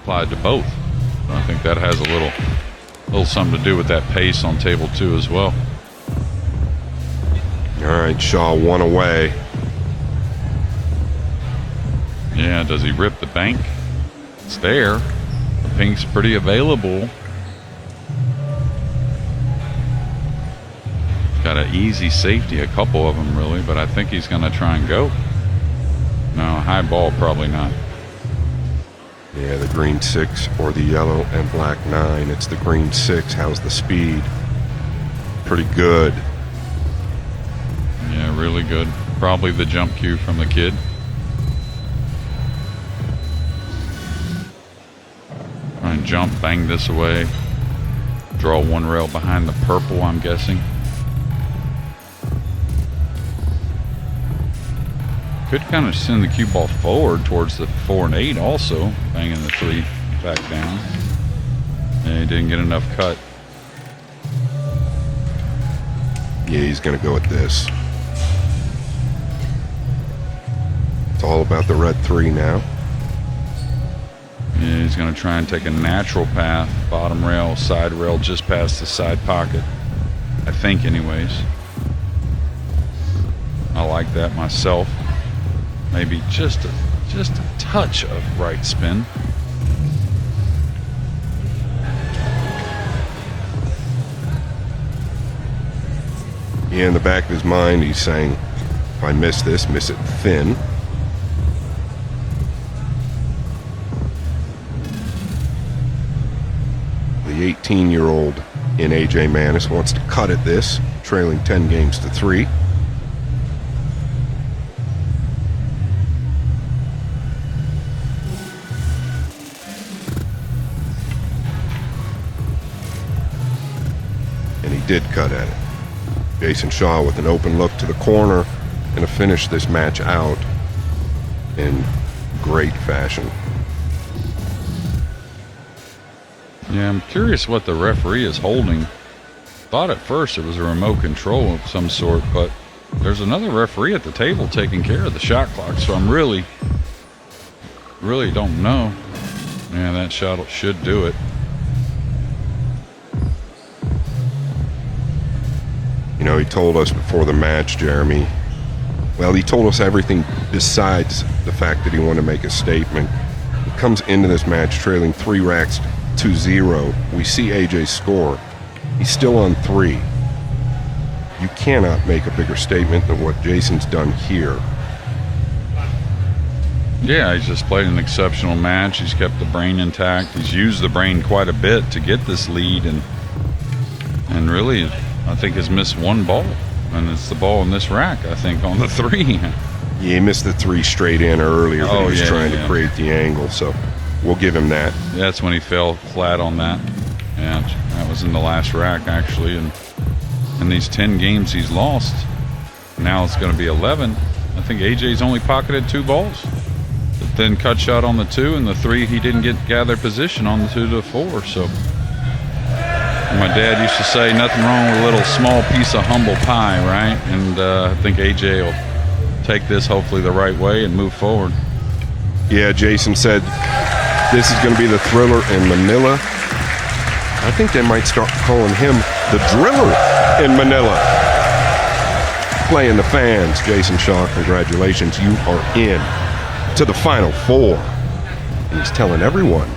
applied to both. So I think that has a little something to do with that pace on table 2 as well. All right, Shaw one away. Yeah, does he rip the bank? It's there. The pink's pretty available. Got an easy safety, a couple of them really, but I think he's going to try and go. No, high ball, probably not. Yeah, the green 6 or the yellow and black 9. It's the green 6. How's the speed? Pretty good. Yeah, really good. Probably the jump cue from the kid. Try and jump, bang this away. Draw one rail behind the purple, I'm guessing. Could kind of send the cue ball forward towards the 4 and 8 also, banging the 3 back down. Yeah, he didn't get enough cut. Yeah, he's going to go with this. It's all about the red 3 now. Yeah, he's going to try and take a natural path. Bottom rail, side rail, just past the side pocket. I think anyways. I like that myself. Maybe just a touch of right spin. Yeah, in the back of his mind, he's saying, if I miss this, miss it thin. The 18-year-old in AJ Manis wants to cut at this, trailing 10 games to 3. Did cut at it. Jayson Shaw with an open look to the corner and to finish this match out in great fashion. Yeah, I'm curious what the referee is holding. Thought at first it was a remote control of some sort, but there's another referee at the table taking care of the shot clock, so I'm really don't know. Yeah, that shot should do it. You know, he told us before the match, Jeremy, well, he told us everything besides the fact that he wanted to make a statement. He comes into this match trailing 3 racks to 0. We see AJ's score. He's still on 3. You cannot make a bigger statement than what Jayson's done here. Yeah, he's just played an exceptional match. He's kept the brain intact. He's used the brain quite a bit to get this lead, and really, I think has missed one ball, and it's the ball in this rack, I think, on the 3. Yeah, he missed the 3 straight in earlier, but he was trying to create the angle, so we'll give him that. Yeah, that's when he fell flat on that. Yeah, that was in the last rack, actually, and in these 10 games he's lost, now it's going to be 11. I think AJ's only pocketed 2 balls. The thin cut shot on the 2, and the 3 he didn't gather position on the 2 to 4, so... My dad used to say, nothing wrong with a little small piece of humble pie, right? And I think AJ will take this hopefully the right way and move forward. Yeah, Jayson said this is going to be the thriller in Manila. I think they might start calling him the driller in Manila. Playing the fans. Jayson Shaw, congratulations. You are in to the Final Four. And he's telling everyone